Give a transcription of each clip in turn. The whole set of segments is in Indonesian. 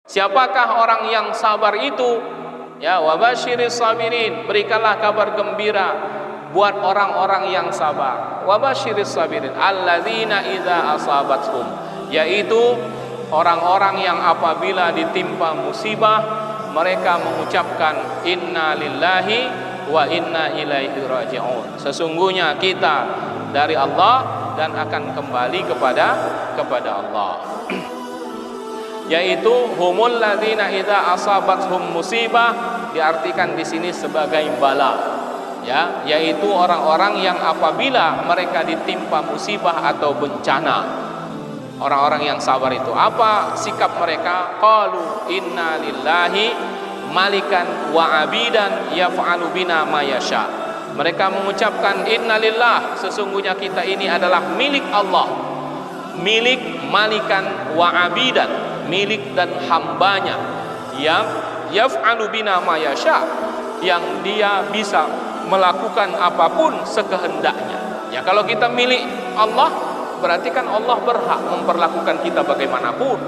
Siapakah orang yang sabar itu? Ya, wabasyiris sabirin, berikanlah kabar gembira buat orang-orang yang sabar. Wabasyiris sabirin alladzina idza asabathum, yaitu orang-orang yang apabila ditimpa musibah mereka mengucapkan inna lillahi wa inna ilaihi raji'un. Sesungguhnya kita dari Allah dan akan kembali kepada Allah. Yaitu humul ladzina idza asabathum musibah, diartikan di sini sebagai bala, ya, yaitu orang-orang yang apabila mereka ditimpa musibah atau bencana. Orang-orang yang sabar itu apa sikap mereka? Qalu inna lillahi malikan wa abidan yaf'alu bina ma yasha. Mereka mengucapkan innalillah, sesungguhnya kita ini adalah milik Allah, milik malikan wa abidan, milik dan hambanya, yang yaf'alu bina ma yasha, yang dia bisa melakukan apapun sekehendaknya. Ya, kalau kita milik Allah, berarti kan Allah berhak memperlakukan kita bagaimanapun.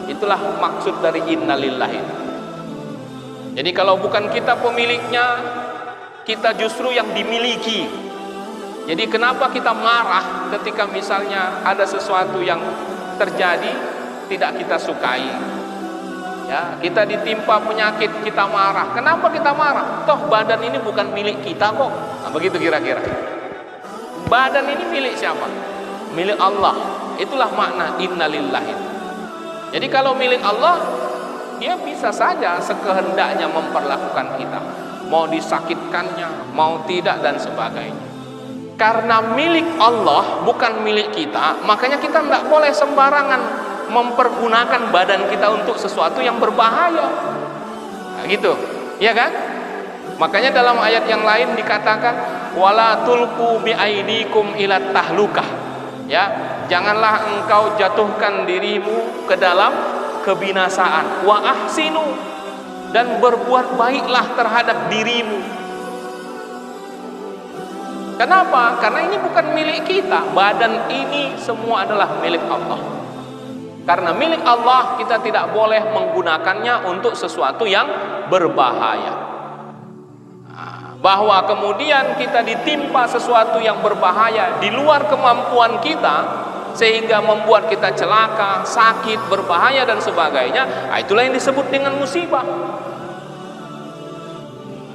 Itulah maksud dari innalillah itu. Jadi kalau bukan kita pemiliknya, kita justru yang dimiliki. Jadi kenapa kita marah ketika misalnya ada sesuatu yang terjadi tidak kita sukai? Ya, kita ditimpa penyakit, kita marah. Kenapa kita marah? Toh badan ini bukan milik kita kok. Nah, begitu kira-kira. Badan ini milik siapa? Milik Allah. Itulah makna innalillah itu. Jadi kalau milik Allah, dia bisa saja sekehendaknya memperlakukan kita, mau disakitkannya, mau tidak, dan sebagainya. Karena milik Allah bukan milik kita, makanya kita tidak boleh sembarangan mempergunakan badan kita untuk sesuatu yang berbahaya. Nah, gitu, ya kan? Makanya dalam ayat yang lain dikatakan wala tulqu biaidikum ila tahlukah. Ya, janganlah engkau jatuhkan dirimu ke dalam kebinasaan. Wa ahsinu, dan berbuat baiklah terhadap dirimu. Kenapa? Karena ini bukan milik kita. Badan ini semua adalah milik Allah. Karena milik Allah, kita tidak boleh menggunakannya untuk sesuatu yang berbahaya. Bahwa kemudian kita ditimpa sesuatu yang berbahaya di luar kemampuan kita, sehingga membuat kita celaka, sakit, berbahaya, dan sebagainya. Nah, itulah yang disebut dengan musibah.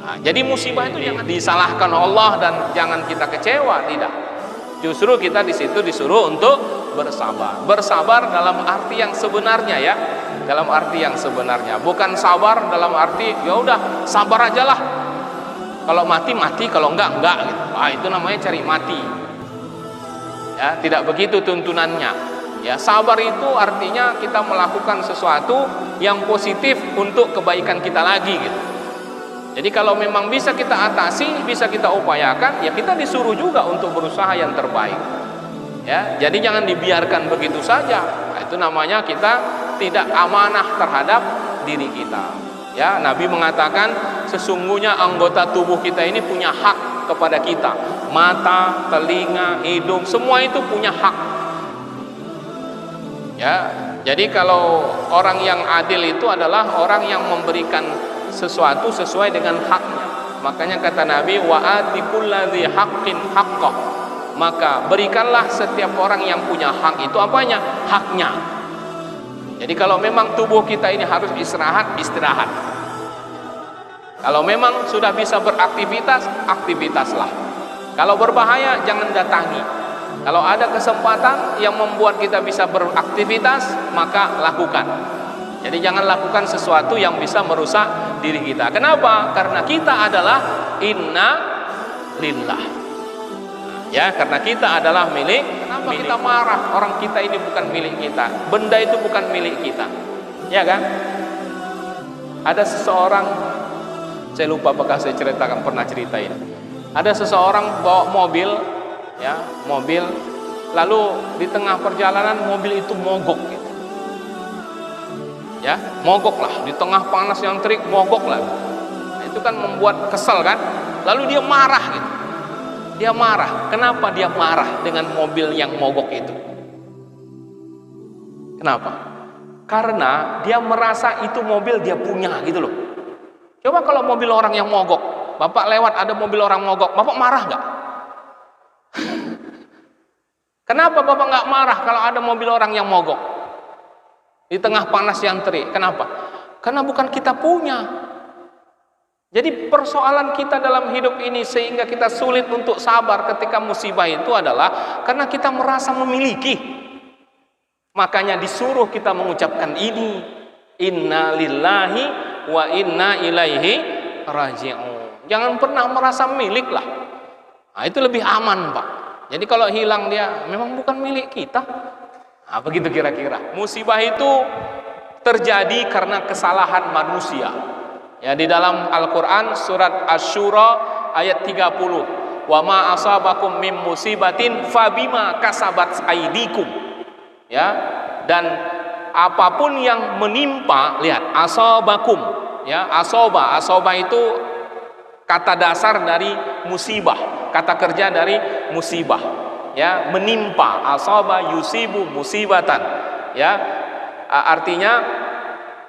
Nah, jadi musibah itu jangan disalahkan Allah dan jangan kita kecewa, tidak. Justru kita di situ disuruh untuk bersabar. Bersabar dalam arti yang sebenarnya, ya. Dalam arti yang sebenarnya, bukan sabar dalam arti ya udah sabar aja lah. Kalau mati mati, kalau enggak gitu. Ah, itu namanya cari mati. Ya, tidak begitu tuntunannya. Ya, sabar itu artinya kita melakukan sesuatu yang positif untuk kebaikan kita lagi gitu. Jadi kalau memang bisa kita atasi, bisa kita upayakan, ya kita disuruh juga untuk berusaha yang terbaik. Ya, jadi jangan dibiarkan begitu saja. Nah, itu namanya kita tidak amanah terhadap diri kita. Ya, Nabi mengatakan sesungguhnya anggota tubuh kita ini punya hak kepada kita. Mata, telinga, hidung, semua itu punya hak. Ya, jadi kalau orang yang adil itu adalah orang yang memberikan sesuatu sesuai dengan haknya. Makanya kata Nabi, wa ati kulladzi haqqin haqqah. Maka berikanlah setiap orang yang punya hak itu apanya? Haknya. Jadi kalau memang tubuh kita ini harus istirahat, istirahat. Kalau memang sudah bisa beraktivitas, aktivitaslah. Kalau berbahaya, jangan datangi. Kalau ada kesempatan yang membuat kita bisa beraktivitas, maka lakukan. Jadi jangan lakukan sesuatu yang bisa merusak diri kita. Kenapa? Karena kita adalah inna lillah. Ya, karena kita adalah milik. Kenapa kita marah? Orang kita ini bukan milik kita. Benda itu bukan milik kita. Ya kan? Ada seseorang, saya lupa apakah saya ceritakan, pernah ceritain. Ada seseorang bawa mobil, ya, mobil, lalu di tengah perjalanan mobil itu mogok gitu. Ya, mogok lah, di tengah panas yang terik mogok lah. Nah, itu kan membuat kesal kan? Lalu dia marah gitu. Dia marah. Kenapa dia marah dengan mobil yang mogok itu? Kenapa? Karena dia merasa itu mobil dia punya gitu loh. Coba kalau mobil orang yang mogok, Bapak lewat ada mobil orang mogok, Bapak marah nggak? Kenapa Bapak nggak marah kalau ada mobil orang yang mogok di tengah panas yang terik? Kenapa? Karena bukan kita punya. Jadi persoalan kita dalam hidup ini sehingga kita sulit untuk sabar ketika musibah itu adalah karena kita merasa memiliki. Makanya disuruh kita mengucapkan ini, inna lillahi wa inna ilaihi raji'un. Jangan pernah merasa milik lah. Nah, itu lebih aman, Pak. Jadi kalau hilang dia memang bukan milik kita. Nah, begitu kira-kira. Musibah itu terjadi karena kesalahan manusia. Ya, di dalam Al-Qur'an surat Asy-Syura ayat 30. Wa ma asabakum mim musibatin fabima kasabat aydikum. Ya, dan apapun yang menimpa, lihat asabakum, ya, asoba itu kata dasar dari musibah, kata kerja dari musibah, ya, menimpa, asaba yusibu musibatan, ya, artinya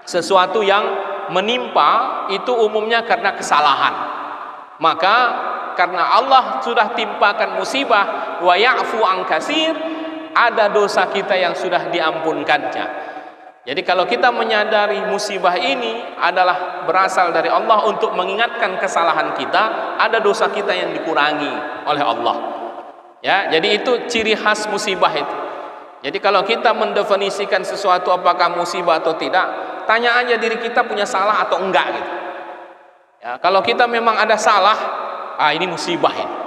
sesuatu yang menimpa itu umumnya karena kesalahan. Maka karena Allah sudah timpakan musibah, wa ya'fu an katsir, ada dosa kita yang sudah diampunkannya. Jadi kalau kita menyadari musibah ini adalah berasal dari Allah untuk mengingatkan kesalahan kita, ada dosa kita yang dikurangi oleh Allah. Ya, jadi itu ciri khas musibah itu. Jadi kalau kita mendefinisikan sesuatu apakah musibah atau tidak, tanya aja diri kita punya salah atau enggak gitu. Ya, kalau kita memang ada salah, ini musibah ini.